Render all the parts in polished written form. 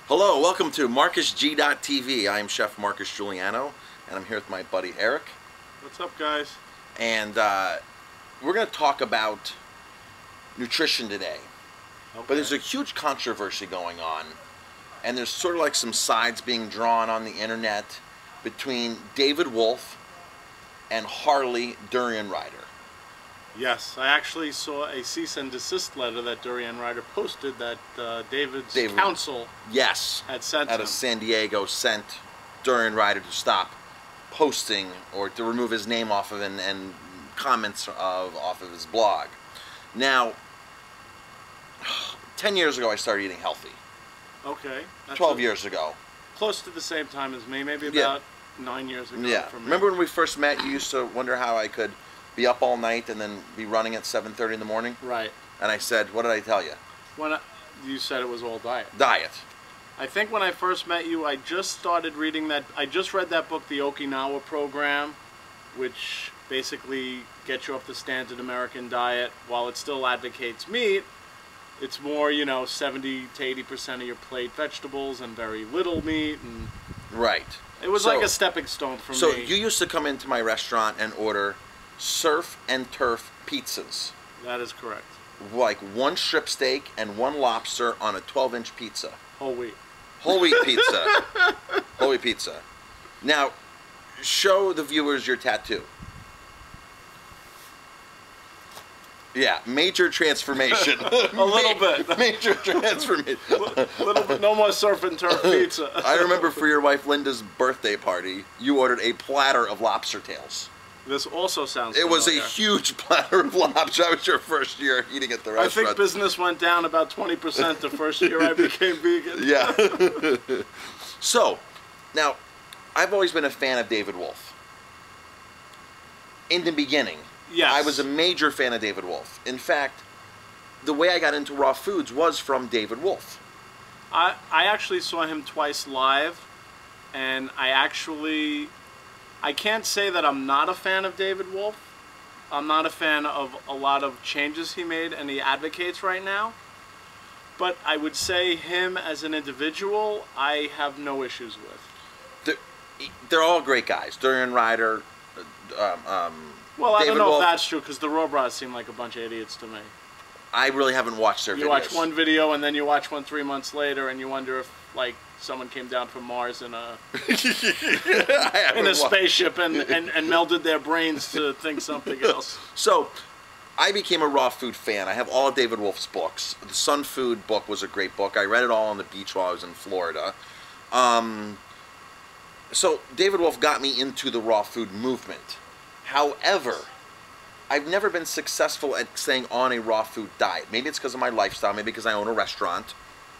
Hello, welcome to MarcusG.TV. I am Chef Marcus Giuliano, and I'm here with my buddy Eric. What's up, guys? And we're going to talk about nutrition today. Okay. But there's a huge controversy going on, and there's sort of like some sides being drawn on the internet between David Wolfe and Harley DurianRider. Yes, I actually saw a cease and desist letter that DurianRider posted that David's counsel had sent out him. of San Diego sent DurianRider to stop posting or to remove his name off of and comments off of his blog. Now, 10 years ago I started eating healthy. Okay. 12 years ago. Close to the same time as me, maybe about 9 years ago. Yeah. For me. Remember when we first met, you used to wonder how I could be up all night and then be running at 7:30 in the morning? Right. And I said, what did I tell you? You said it was all diet. Diet. I think when I first met you, I just started reading that. I just read that book, The Okinawa Program, which basically gets you off the standard American diet. While it still advocates meat, it's more, 70 to 80% of your plate vegetables and very little meat. And right. It was like a stepping stone for me. So you used to come into my restaurant and order surf and turf pizzas. That is correct. Like one strip steak and one lobster on a 12-inch pizza. Whole wheat. Whole wheat pizza. Whole wheat pizza. Now, show the viewers your tattoo. Yeah, major transformation. A little bit. Major transformation. Little bit. No more surf and turf pizza. I remember for your wife Linda's birthday party, you ordered a platter of lobster tails. This also sounds familiar. It was a familiar. huge platter of lobster. That was your first year eating at the restaurant. I think business went down about 20% the first year I became vegan. Yeah. So, now, I've always been a fan of David Wolfe. In the beginning, yes. I was a major fan of David Wolfe. In fact, the way I got into raw foods was from David Wolfe. I actually saw him twice live, and I can't say that I'm not a fan of David Wolfe. I'm not a fan of a lot of changes he made and he advocates right now. But I would say him as an individual, I have no issues with. They're all great guys. DurianRider, well, I David don't know Wolfe. if that's true, because the Robras seem like a bunch of idiots to me. I really haven't watched their videos. You watch one video and then you watch one 3 months later and you wonder if, like, someone came down from Mars in a spaceship and melded their brains to think something else. So, I became a raw food fan. I have all of David Wolfe's books. The Sun Food book was a great book. I read it all on the beach while I was in Florida. So, David Wolfe got me into the raw food movement. However, I've never been successful at staying on a raw food diet. Maybe it's because of my lifestyle. Maybe because I own a restaurant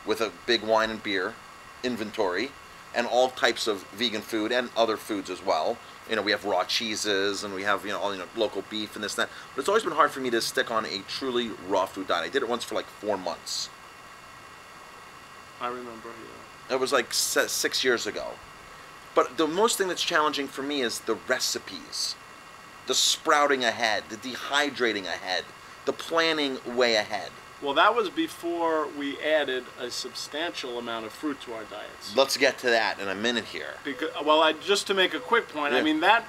with a big wine and beer inventory and all types of vegan food and other foods as well. We have raw cheeses and we have all local beef and this and that. But it's always been hard for me to stick on a truly raw food diet. I did it once for like 4 months. I remember, yeah. It was like 6 years ago. But the most thing that's challenging for me is the recipes. The sprouting ahead, the dehydrating ahead, the planning way ahead. Well, that was before we added a substantial amount of fruit to our diets. Let's get to that in a minute here. Because, just to make a quick point, yeah. I mean, that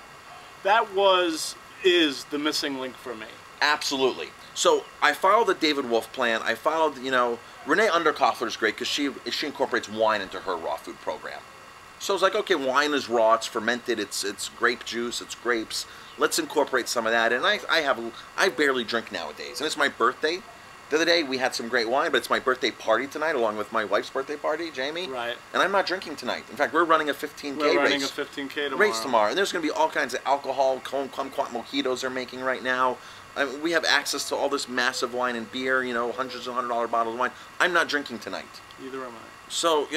is the missing link for me. Absolutely. So I followed the David Wolfe plan. I followed, Renee Underkoffler is great because she incorporates wine into her raw food program. So I was like, okay, wine is raw, it's fermented, it's grape juice, it's grapes. Let's incorporate some of that. And I barely drink nowadays. And it's my birthday. The other day we had some great wine, but it's my birthday party tonight along with my wife's birthday party, Jamie. Right. And I'm not drinking tonight. In fact, we're running a 15K race. We're running a 15K tomorrow. Race tomorrow. And there's going to be all kinds of alcohol, kumquat mojitos they're making right now. I mean, we have access to all this massive wine and beer, hundreds of $100 bottles of wine. I'm not drinking tonight. Neither am I. So,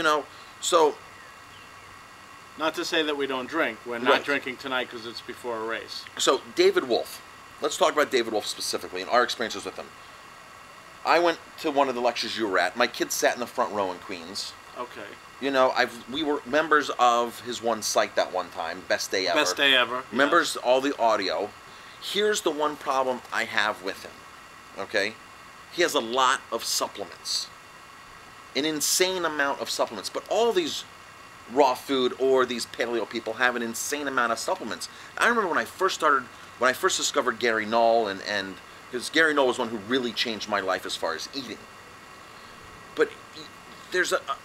Not to say that we don't drink. We're not drinking tonight because it's before a race. So, David Wolfe. Let's talk about David Wolfe specifically and our experiences with him. I went to one of the lectures you were at. My kids sat in the front row in Queens. Okay. We were members of his one site that one time, Best Day Ever. Best Day Ever. Members, all the audio. Here's the one problem I have with him, okay? He has a lot of supplements an insane amount of supplements. But all these raw food or these paleo people have an insane amount of supplements. I remember when I first discovered Gary Null, and because Gary Null was one who really changed my life as far as eating. But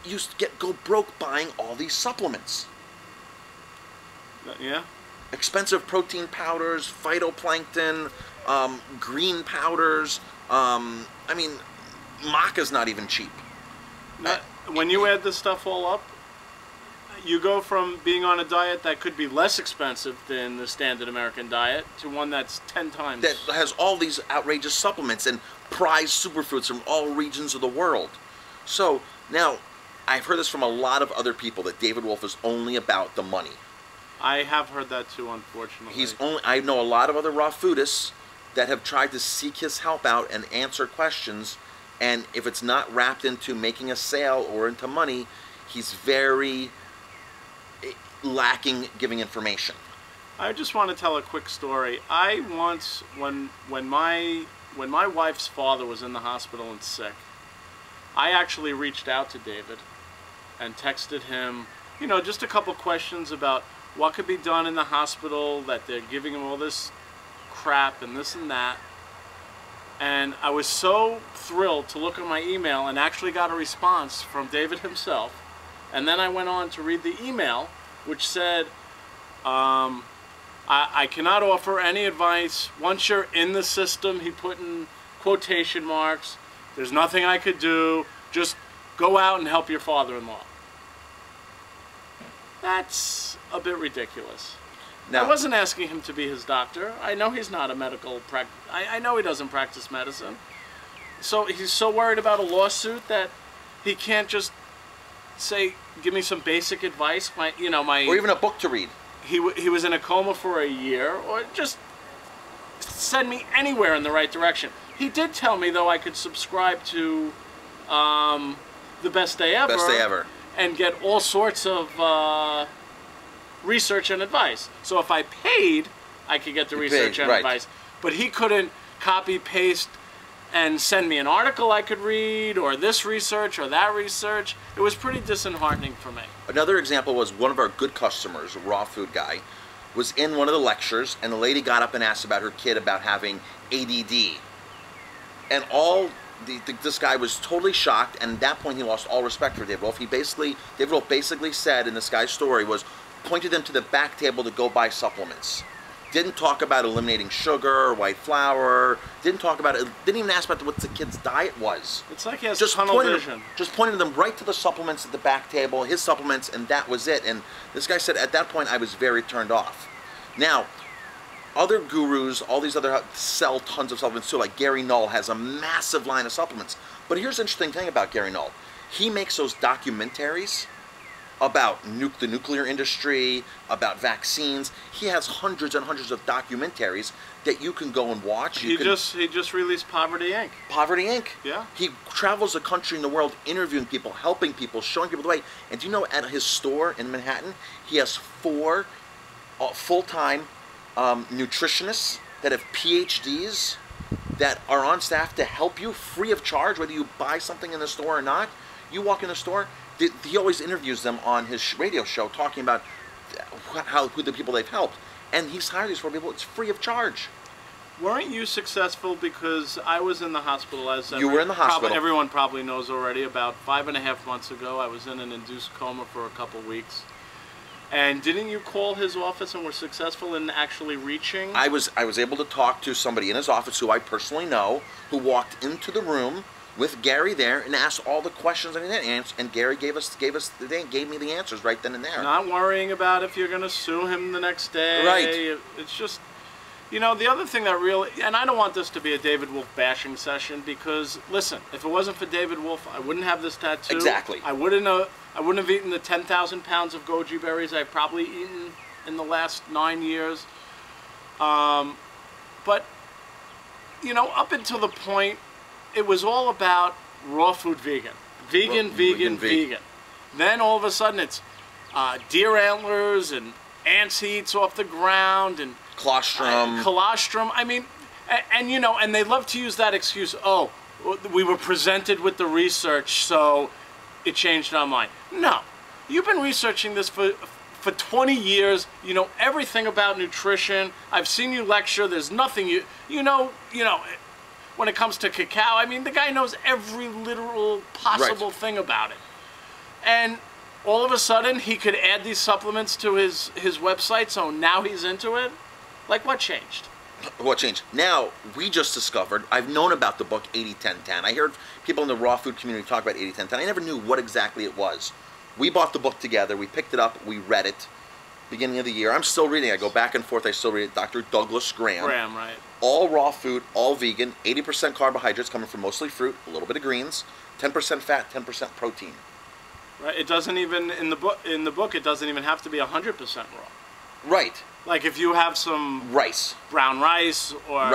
you go broke buying all these supplements. Yeah. Expensive protein powders, phytoplankton, green powders. I mean, maca's not even cheap. When you add this stuff all up, you go from being on a diet that could be less expensive than the standard American diet to one that's 10 times. That has all these outrageous supplements and prized superfoods from all regions of the world. So now, I've heard this from a lot of other people, that David Wolfe is only about the money. I have heard that too, unfortunately. I know a lot of other raw foodists that have tried to seek his help out and answer questions, and if it's not wrapped into making a sale or into money, he's very lacking giving information. I just want to tell a quick story. I once, when my wife's father was in the hospital and sick, I actually reached out to David and texted him, you know, just a couple questions about what could be done in the hospital, that they're giving him all this crap and this and that. And I was so thrilled to look at my email and actually got a response from David himself. And then I went on to read the email, which said, I cannot offer any advice. Once you're in the system, he put in quotation marks, there's nothing I could do. Just go out and help your father-in-law. That's a bit ridiculous. Now, I wasn't asking him to be his doctor. I know he's not a medical I know he doesn't practice medicine. So he's so worried about a lawsuit that he can't just say, give me some basic advice. Or even a book to read. He was in a coma for a year, or just send me anywhere in the right direction. He did tell me, though, I could subscribe to The Best Day Ever. Best Day Ever. And get all sorts of research and advice. So if I paid, I could get the research and advice. But he couldn't copy, paste, and send me an article I could read, or this research, or that research. It was pretty disheartening for me. Another example was one of our good customers, a raw food guy, was in one of the lectures, and the lady got up and asked about her kid about having ADD. And this guy was totally shocked, and at that point he lost all respect for David Wolfe. David Wolfe basically said in this guy's story pointed them to the back table to go buy supplements. Didn't talk about eliminating sugar or white flour. Didn't even ask about what the kid's diet was. It's like he has tunnel vision. Just pointed them right to the supplements at the back table, his supplements, and that was it. And this guy said, at that point, I was very turned off. Now, other gurus, all these other sell tons of supplements too, like Gary Null has a massive line of supplements. But here's the interesting thing about Gary Null. He makes those documentaries about the nuclear industry, about vaccines. He has hundreds and hundreds of documentaries that you can go and watch. He just released Poverty Inc. Poverty Inc. Yeah. He travels the country and the world interviewing people, helping people, showing people the way. And do you know, at his store in Manhattan, he has 4 full-time nutritionists that have PhDs that are on staff to help you free of charge, whether you buy something in the store or not. You walk in the store, he always interviews them on his radio show, talking about who the people they've helped. And he's hired these 4 people. It's free of charge. Weren't you successful? Because I was in the hospital, as you were in the hospital. Everyone probably knows already. About 5.5 months ago, I was in an induced coma for a couple weeks. And didn't you call his office and were successful in actually reaching? I was able to talk to somebody in his office who I personally know, who walked into the room with Gary there and asked all the questions and Gary gave me the answers right then and there. Not worrying about if you're going to sue him the next day. Right. It's just, you know, the other thing that really, and I don't want this to be a David Wolfe bashing session, because listen, if it wasn't for David Wolfe, I wouldn't have this tattoo. Exactly. I wouldn't have eaten the 10,000 pounds of goji berries I've probably eaten in the last 9 years. But, you know, up until the point, it was all about raw food vegan. Vegan. Then all of a sudden it's deer antlers and ants eats off the ground and colostrum. I mean, and you know, and they love to use that excuse. Oh, we were presented with the research, so it changed online. No, you've been researching this for 20 years. You know everything about nutrition. I've seen you lecture. There's nothing you know. When it comes to cacao, I mean, the guy knows every literal possible thing about it. And all of a sudden, he could add these supplements to his website, so now he's into it? Like, what changed? What changed? Now, we just discovered, I've known about the book 80-10-10. I heard people in the raw food community talk about 80-10-10. I never knew what exactly it was. We bought the book together. We picked it up. We read it. Beginning of the year. I'm still reading. I go back and forth. I still read it. Dr. Douglas Graham. Graham, right. All raw food, all vegan, 80% carbohydrates coming from mostly fruit, a little bit of greens, 10% fat, 10% protein. Right. It doesn't even in the book. It doesn't even have to be 100% raw. Right. Like if you have some rice, brown rice, or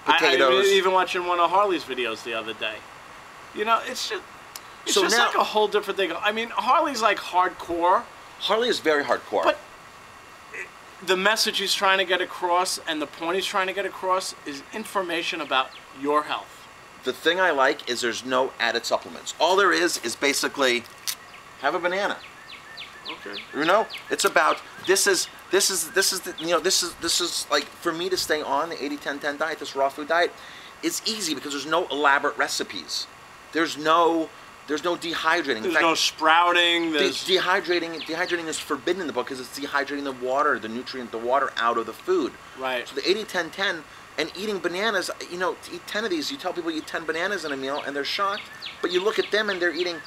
potatoes. I was even watching one of Harley's videos the other day. You know, it's just like a whole different thing. I mean, Harley's like hardcore. Harley is very hardcore. But the message he's trying to get across and the point he's trying to get across is information about your health. The thing I like is there's no added supplements. All there is basically have a banana. Okay. You know, it's about this is like for me to stay on the 80-10-10 diet, this raw food diet, it's easy because there's no elaborate recipes. There's no dehydrating. There's no sprouting. Dehydrating is forbidden in the book because it's dehydrating the water, the water out of the food. Right. So the 80-10-10 and eating bananas, you know, to eat 10 of these, you tell people you eat 10 bananas in a meal and they're shocked. But you look at them and they're eating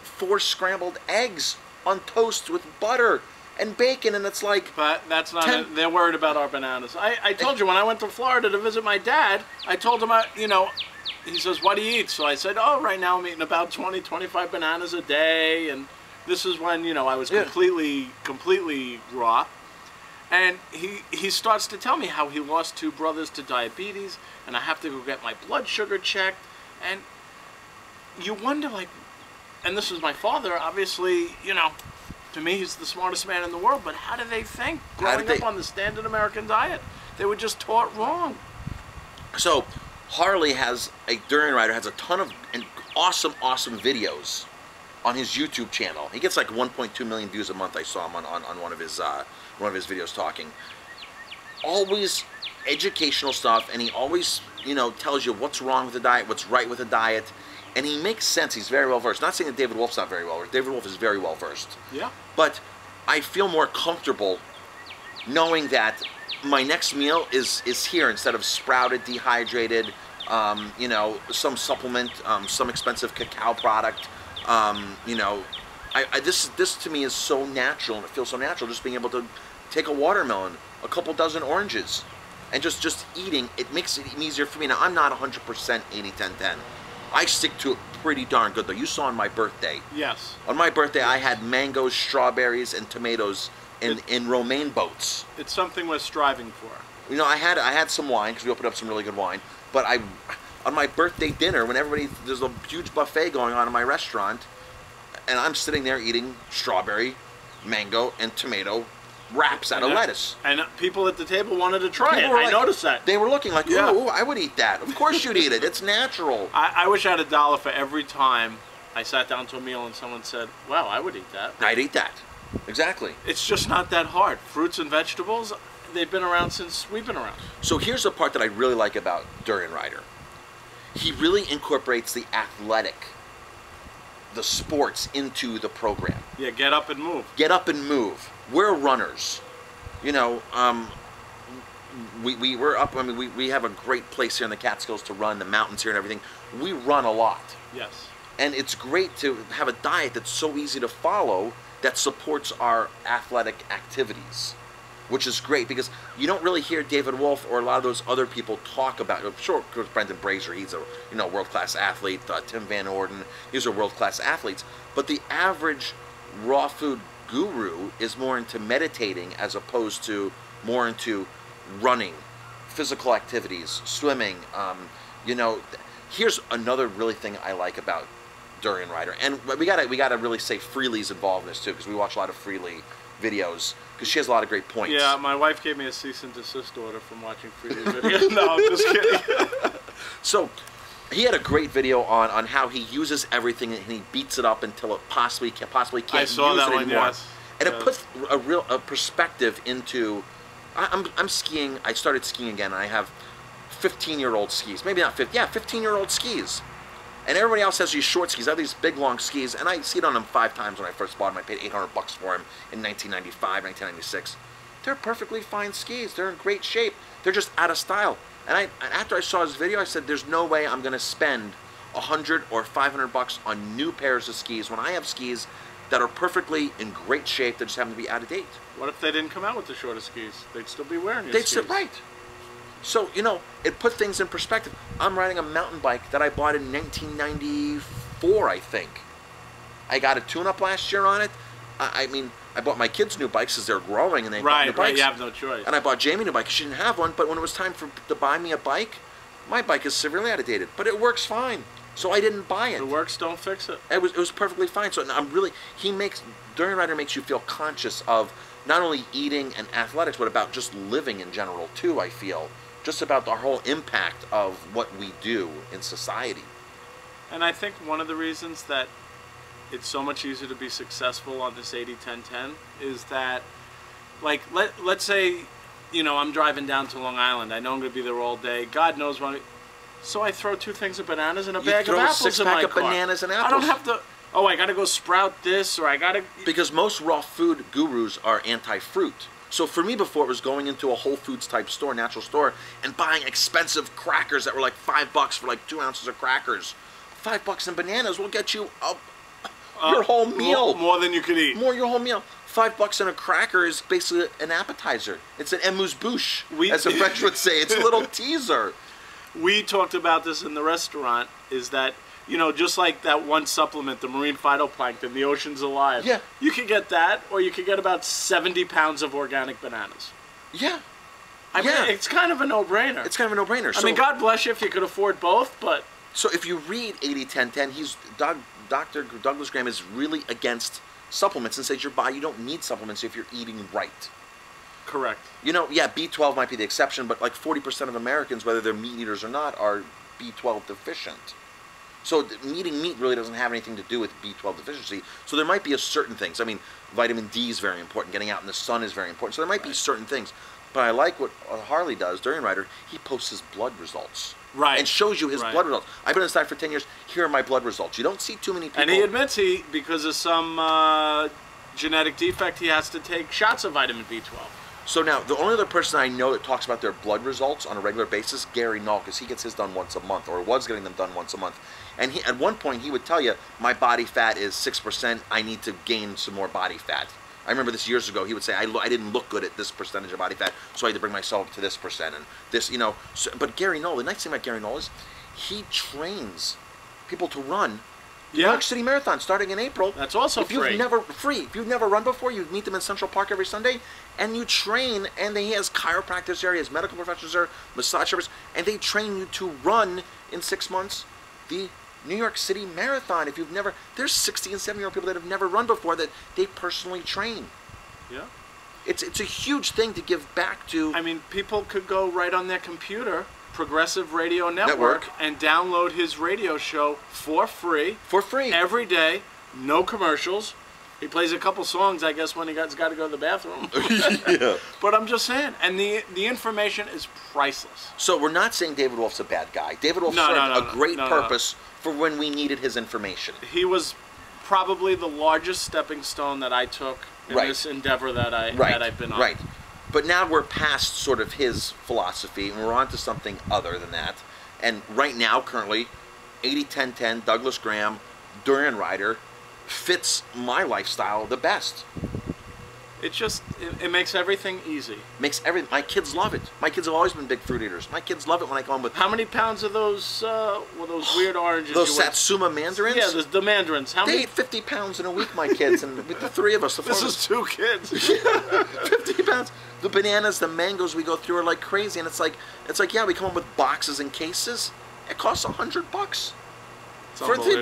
4 scrambled eggs on toast with butter and bacon, and it's like... But that's not... They're worried about our bananas. I told you, when I went to Florida to visit my dad, I told him, he says, what do you eat? So I said, right now I'm eating about 20, 25 bananas a day, and this is when, I was completely raw. And he starts to tell me how he lost 2 brothers to diabetes, and I have to go get my blood sugar checked, and you wonder, like... And this is my father, obviously, to me he's the smartest man in the world, but how do they think growing up on the standard American diet? They were just taught wrong. So, DurianRider has a ton of awesome videos on his YouTube channel. He gets like 1.2 million views a month. I saw him on one of his videos talking. Always educational stuff, and he always tells you what's wrong with the diet, what's right with the diet. And he makes sense. He's very well versed. Not saying that David Wolfe's not very well versed. David Wolfe is very well versed. Yeah. But I feel more comfortable knowing that my next meal is here instead of sprouted, dehydrated, some supplement, some expensive cacao product. This to me is so natural, and it feels so natural. Just being able to take a watermelon, a couple dozen oranges, and just eating. It makes it easier for me. Now I'm not 100% 80-10-10. I stick to it pretty darn good, though. You saw on my birthday. Yes. On my birthday, I had mangoes, strawberries, and tomatoes in romaine boats. It's something we're striving for. I had some wine because we opened up some really good wine. But on my birthday dinner, when there's a huge buffet going on in my restaurant, and I'm sitting there eating strawberry, mango, and tomato wraps out of lettuce. And people at the table wanted to try it. I noticed that. They were looking like, ooh, I would eat that. Of course you'd eat it. It's natural. I wish I had $1 for every time I sat down to a meal and someone said, wow, I would eat that. I'd eat that. Exactly. It's just not that hard. Fruits and vegetables, they've been around since we've been around. So here's the part that I really like about DurianRider. He really incorporates the athletic, the sports into the program. Yeah, get up and move. Get up and move. We're runners. We have a great place here in the Catskills to run, the mountains here and everything. We run a lot. Yes. And it's great to have a diet that's so easy to follow that supports our athletic activities, which is great because you don't really hear David Wolfe or a lot of those other people talk about. Sure, of course, Brendan Brazier, he's a world-class athlete. Tim Van Orden, these are world-class athletes. But the average raw food guru is more into meditating as opposed to more into running, physical activities, swimming. Here's another really thing I like about DurianRider, and we gotta really say Freely's involved in this too, because we watch a lot of Freely videos because she has a lot of great points. Yeah, my wife gave me a cease and desist order from watching Freely videos. No, I'm just kidding. So He had a great video on how he uses everything and he beats it up until it possibly can't I saw use that it one, anymore. yes. And Yes. it puts a real perspective into. I'm skiing. I started skiing again. I have 15-year-old skis. Maybe not 50. Yeah, 15-year-old skis. And everybody else has these short skis. I have these big, long skis, and I skied on them 5 times when I first bought them. I paid $800 for them in 1995, 1996. They're perfectly fine skis. They're in great shape. They're just out of style. And after I saw his video, I said, "There's no way I'm going to spend $100 or $500 on new pairs of skis when I have skis that are perfectly in great shape that just happen to be out of date." What if they didn't come out with the shorter skis? They'd still be wearing your They'd skis. sit right. So, it put things in perspective. I'm riding a mountain bike that I bought in 1994, I think. I got a tune-up last year on it. I mean, I bought my kids new bikes as they're growing and they bought new bikes. Right, you have no choice. And I bought Jamie a new bike because she didn't have one. But when it was time to buy me a bike, my bike is severely outdated. But it works fine. So I didn't buy it. The works don't fix it. It was perfectly fine. So I'm really, DurianRider makes you feel conscious of not only eating and athletics, but about just living in general too, I feel. Just about the whole impact of what we do in society. And I think one of the reasons that it's so much easier to be successful on this 80-10-10 is that, like, let's say, I'm driving down to Long Island. I know I'm going to be there all day. God knows when. So I throw 2 things of bananas and a bag of apples in my car. You throw a 6-pack of bananas and apples. I don't have to. Oh, I got to go sprout this, or I got to. Because most raw food gurus are anti-fruit. So for me before, it was going into a Whole Foods type store, natural store, and buying expensive crackers that were like $5 for like 2 ounces of crackers. $5 in bananas will get you your whole meal. More than you could eat. More your whole meal. $5 in a cracker is basically an appetizer. It's an amuse-bouche, as the French would say. It's a little teaser. We talked about this in the restaurant, is that, just like that one supplement, the marine phytoplankton, the ocean's alive. Yeah. You could get that, or you could get about 70 pounds of organic bananas. Yeah. I mean, it's kind of a no-brainer. It's kind of a no-brainer. I mean, God bless you if you could afford both, but... So if you read 80-10-10, Dr. Douglas Graham is really against supplements and says you don't need supplements if you're eating right. Correct. B12 might be the exception, but like 40% of Americans, whether they're meat eaters or not, are B12 deficient. So eating meat really doesn't have anything to do with B12 deficiency. So there might be certain things. I mean, vitamin D is very important. Getting out in the sun is very important. So there might be certain things. But I like what Harley does, DurianRider. He posts his blood results. Right. And shows you his blood results. I've been on this diet for 10 years. Here are my blood results. You don't see too many people. And he admits because of some genetic defect, he has to take shots of vitamin B12. So now, the only other person I know that talks about their blood results on a regular basis, Gary Null, because he gets his done once a month, or was getting them done once a month. And at one point, he would tell you, my body fat is 6%, I need to gain some more body fat. I remember this years ago, he would say, I didn't look good at this percentage of body fat, so I had to bring myself up to this percent, and this, but Gary Null, the nice thing about Gary Null is, he trains people to run New York City Marathon starting in April. That's also If you've never run before, you meet them in Central Park every Sunday, and you train, and he has chiropractors there, he has medical professionals there, massage therapists, and they train you to run in 6 months the New York City Marathon. If you've never, there's 60 and 70-year-old people that have never run before that they personally train. Yeah. It's a huge thing to give back to. I mean, people could go right on their computer, Progressive Radio Network, and download his radio show for free. For free. Every day, no commercials. He plays a couple songs, I guess, when he's got to go to the bathroom. Yeah. But I'm just saying, and the information is priceless. So we're not saying David Wolfe's a bad guy. David Wolfe served a great purpose for when we needed his information. He was probably the largest stepping stone that I took in this endeavor that I've been on. Right. But now we're past sort of his philosophy, and we're on to something other than that. And right now, currently, 80-10-10, Douglas Graham, DurianRider, fits my lifestyle the best. It just, it makes everything easy. My kids love it. My kids have always been big fruit eaters. My kids love it when I go home with... How many pounds of those weird oranges? Those Satsuma mandarins? Yeah, the mandarins. They ate 50 pounds in a week, my kids, and with the 3 of us. This is 2 kids. 50 pounds. The bananas, the mangoes we go through are like crazy, and it's like, yeah, we come home with boxes and cases. It costs $100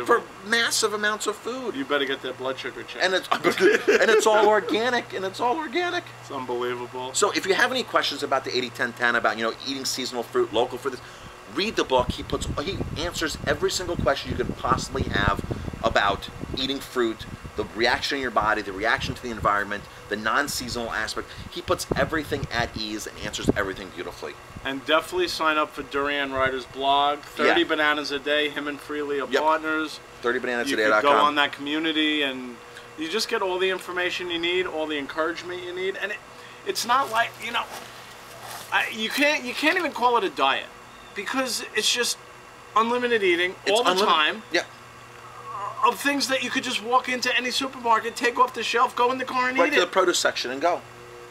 for massive amounts of food. You better get that blood sugar checked. And it's all organic, It's unbelievable. So if you have any questions about the 80-10-10, about eating seasonal fruit, local fruit, Read the book. He answers every single question you could possibly have about eating fruit, the reaction in your body, the reaction to the environment, the non-seasonal aspect. He puts everything at ease and answers everything beautifully. And definitely sign up for DurianRider's blog. 30 bananas a day. Him and Freely are partners. 30banansaday.com. You can go on that community and you just get all the information you need, all the encouragement you need, and it's not like, you know, you can't even call it a diet because it's just unlimited eating all the time. Yeah. Of things that you could just walk into any supermarket, take off the shelf, go in the car and eat it. Right to the produce section and go.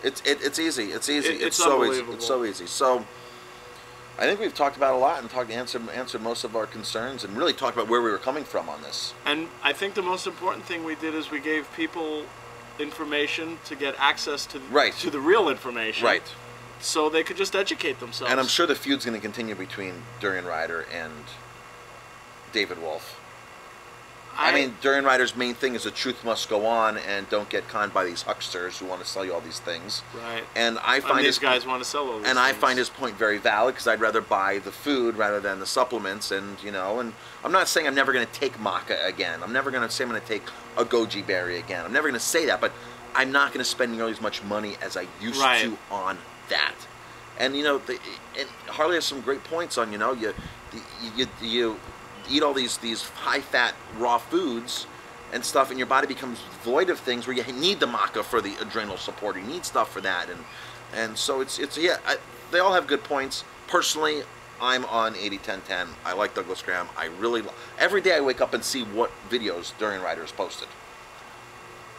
It's easy. It's easy. It's so easy. It's so easy. So I think we've talked about a lot and answered most of our concerns and really talked about where we were coming from on this. And I think the most important thing we did is we gave people information to get access to to the real information. Right. So they could just educate themselves. And I'm sure the feud's going to continue between DurianRider and David Wolfe. I mean, DurianRider's main thing is the truth must go on, and don't get conned by these hucksters who want to sell you all these things. Right. And I find these guys want to sell all these and things. I find his point very valid because I'd rather buy the food rather than the supplements. And you know, and I'm not saying I'm never going to take maca again. I'm never going to say I'm going to take a goji berry again. I'm never going to say that, but I'm not going to spend nearly as much money as I used to on that. And you know, and Harley has some great points on, you know, you eat all these high-fat raw foods and stuff, and your body becomes void of things where you need the maca for the adrenal support. You need stuff for that, and so it's they all have good points. Personally, I'm on 80-10-10. I like Douglas Graham. I really every day I wake up and see what videos DurianRider has posted.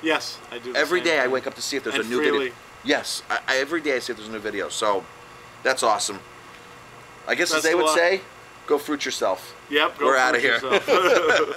Yes, I do. Every day I wake up to see if there's a new video. Yes, every day I see if there's a new video. So that's awesome. I guess as they would say, go fruit yourself. Yep, we're out of here.